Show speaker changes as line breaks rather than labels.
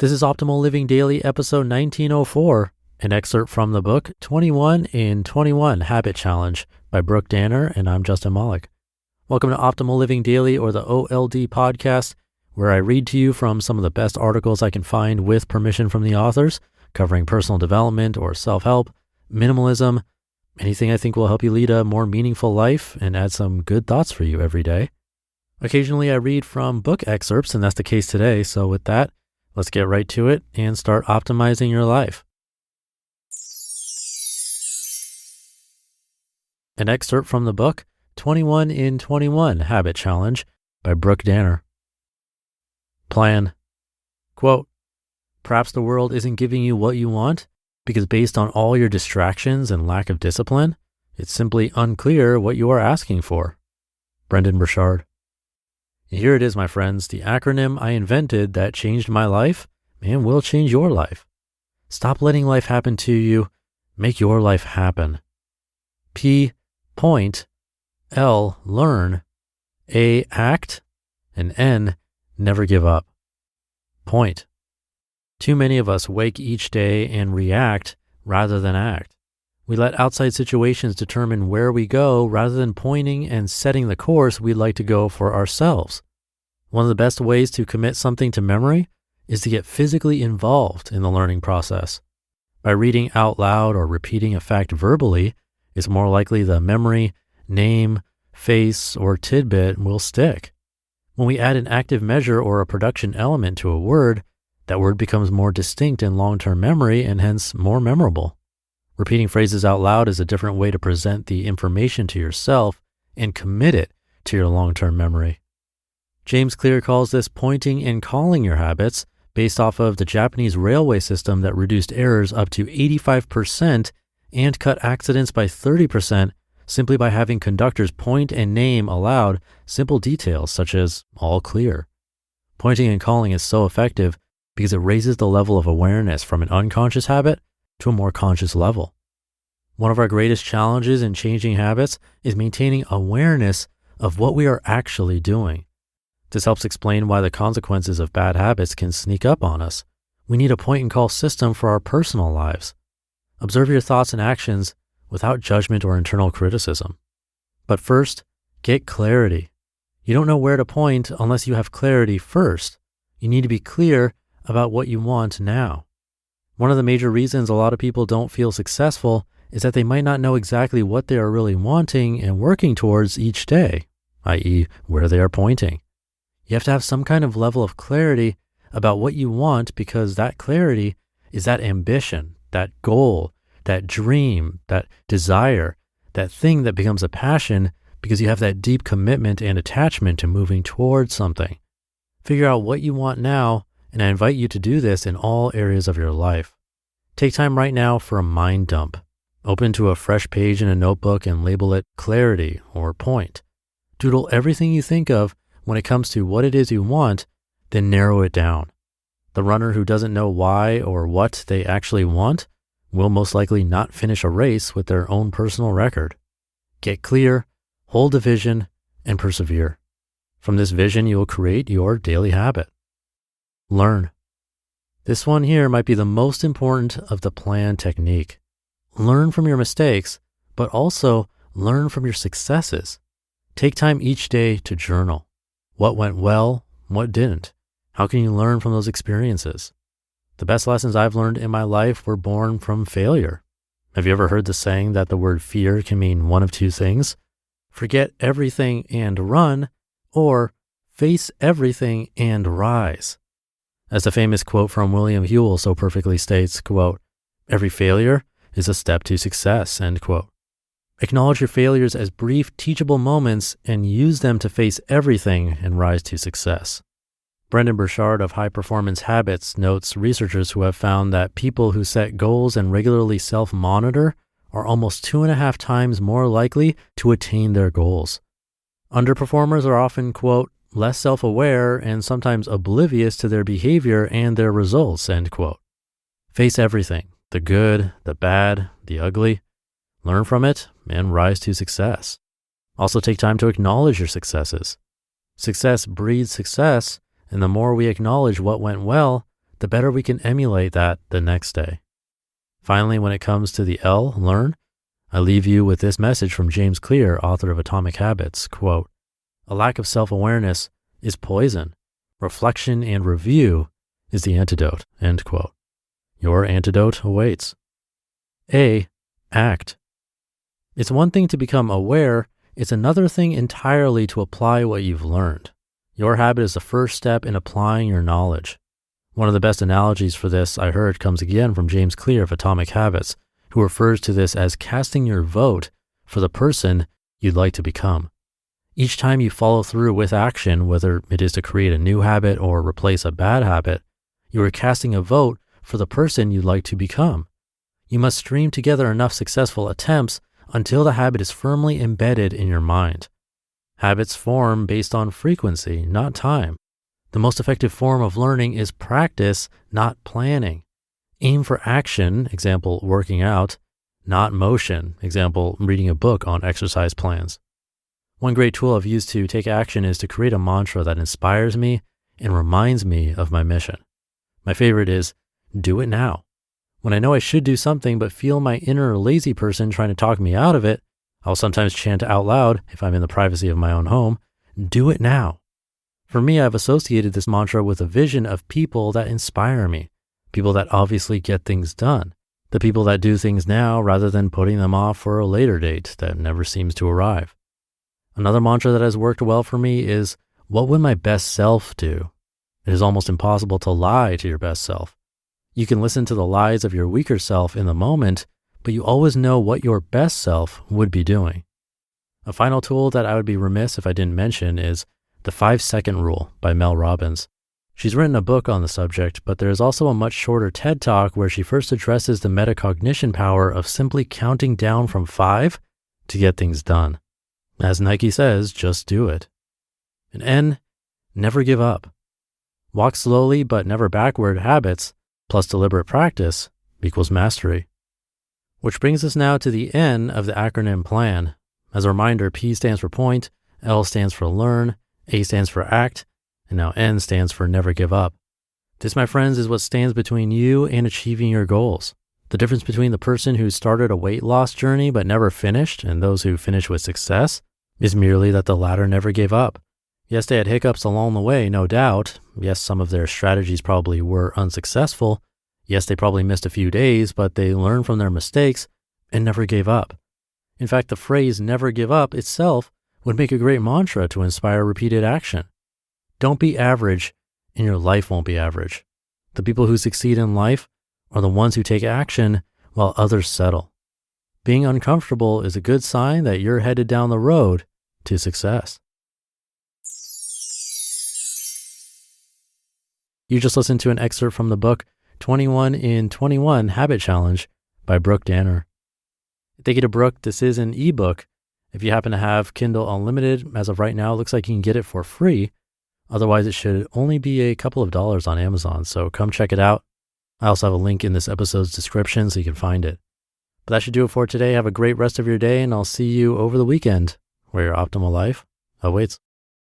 This is Optimal Living Daily, episode 1904, an excerpt from the book 21 in 21 Habit Challenge by Brooke Dannar, and I'm Justin Malik. Welcome to Optimal Living Daily, or the OLD podcast, where I read to you from some of the best articles I can find with permission from the authors, covering personal development or self-help, minimalism, anything I think will help you lead a more meaningful life and add some good thoughts for you every day. Occasionally I read from book excerpts, and that's the case today. So with that, let's get right to it and start optimizing your life. An excerpt from the book 21 in 21 Habit Challenge by Brooke Dannar. Plan. Quote, perhaps the world isn't giving you what you want because based on all your distractions and lack of discipline, it's simply unclear what you are asking for. Brendon Burchard. Here it is, my friends, the acronym I invented that changed my life and will change your life. Stop letting life happen to you. Make your life happen. P, point. L, learn. A, act. And N, never give up. Point. Too many of us wake each day and react rather than act. We let outside situations determine where we go rather than pointing and setting the course we'd like to go for ourselves. One of the best ways to commit something to memory is to get physically involved in the learning process. By reading out loud or repeating a fact verbally, it's more likely the memory, name, face, or tidbit will stick. When we add an active measure or a production element to a word, that word becomes more distinct in long-term memory and hence more memorable. Repeating phrases out loud is a different way to present the information to yourself and commit it to your long-term memory. James Clear calls this pointing and calling your habits, based off of the Japanese railway system that reduced errors up to 85% and cut accidents by 30% simply by having conductors point and name aloud simple details such as all clear. Pointing and calling is so effective because it raises the level of awareness from an unconscious habit to a more conscious level. One of our greatest challenges in changing habits is maintaining awareness of what we are actually doing. This helps explain why the consequences of bad habits can sneak up on us. We need a point and call system for our personal lives. Observe your thoughts and actions without judgment or internal criticism. But first, get clarity. You don't know where to point unless you have clarity first. You need to be clear about what you want now. One of the major reasons a lot of people don't feel successful is that they might not know exactly what they are really wanting and working towards each day, i.e., where they are pointing. You have to have some kind of level of clarity about what you want because that clarity is that ambition, that goal, that dream, that desire, that thing that becomes a passion because you have that deep commitment and attachment to moving towards something. Figure out what you want now, and I invite you to do this in all areas of your life. Take time right now for a mind dump. Open to a fresh page in a notebook and label it clarity or point. Doodle everything you think of when it comes to what it is you want, then narrow it down. The runner who doesn't know why or what they actually want will most likely not finish a race with their own personal record. Get clear, hold a vision, and persevere. From this vision, you will create your daily habit. Learn. This one here might be the most important of the plan technique. Learn from your mistakes, but also learn from your successes. Take time each day to journal. What went well? What didn't? How can you learn from those experiences? The best lessons I've learned in my life were born from failure. Have you ever heard the saying that the word fear can mean one of two things? Forget everything and run, or face everything and rise. As the famous quote from William Hewell so perfectly states, quote, every failure is a step to success, end quote. Acknowledge your failures as brief, teachable moments and use them to face everything and rise to success. Brendon Burchard of High Performance Habits notes researchers who have found that people who set goals and regularly self-monitor are almost 2.5 times more likely to attain their goals. Underperformers are often, quote, less self-aware and sometimes oblivious to their behavior and their results, end quote. Face everything, the good, the bad, the ugly. Learn from it and rise to success. Also take time to acknowledge your successes. Success breeds success, and the more we acknowledge what went well, the better we can emulate that the next day. Finally, when it comes to the L, learn, I leave you with this message from James Clear, author of Atomic Habits, quote, "A lack of self-awareness is poison. Reflection and review is the antidote," end quote. Your antidote awaits. A, act. It's one thing to become aware, it's another thing entirely to apply what you've learned. Your habit is the first step in applying your knowledge. One of the best analogies for this I heard comes again from James Clear of Atomic Habits, who refers to this as casting your vote for the person you'd like to become. Each time you follow through with action, whether it is to create a new habit or replace a bad habit, you are casting a vote for the person you'd like to become. You must stream together enough successful attempts until the habit is firmly embedded in your mind. Habits form based on frequency, not time. The most effective form of learning is practice, not planning. Aim for action, example, working out, not motion, example, reading a book on exercise plans. One great tool I've used to take action is to create a mantra that inspires me and reminds me of my mission. My favorite is, do it now. When I know I should do something but feel my inner lazy person trying to talk me out of it, I'll sometimes chant out loud, if I'm in the privacy of my own home, do it now. For me, I've associated this mantra with a vision of people that inspire me, people that obviously get things done, the people that do things now rather than putting them off for a later date that never seems to arrive. Another mantra that has worked well for me is, what would my best self do? It is almost impossible to lie to your best self. You can listen to the lies of your weaker self in the moment, but you always know what your best self would be doing. A final tool that I would be remiss if I didn't mention is The 5-Second Rule by Mel Robbins. She's written a book on the subject, but there is also a much shorter TED Talk where she first addresses the metacognition power of simply counting down from 5 to get things done. As Nike says, just do it. And N, never give up. Walk slowly but never backward habits plus deliberate practice equals mastery. Which brings us now to the N of the acronym PLAN. As a reminder, P stands for point, L stands for learn, A stands for act, and now N stands for never give up. This, my friends, is what stands between you and achieving your goals. The difference between the person who started a weight loss journey but never finished and those who finish with success is merely that the latter never gave up. Yes, they had hiccups along the way, no doubt. Yes, some of their strategies probably were unsuccessful. Yes, they probably missed a few days, but they learned from their mistakes and never gave up. In fact, the phrase never give up itself would make a great mantra to inspire repeated action. Don't be average and your life won't be average. The people who succeed in life are the ones who take action while others settle. Being uncomfortable is a good sign that you're headed down the road to success. You just listened to an excerpt from the book 21 in 21 Habit Challenge by Brooke Dannar. Thank you to Brooke. This is an ebook. If you happen to have Kindle Unlimited, as of right now, it looks like you can get it for free. Otherwise, it should only be a couple of dollars on Amazon, so come check it out. I also have a link in this episode's description so you can find it. But that should do it for today. Have a great rest of your day, and I'll see you over the weekend where your optimal life awaits.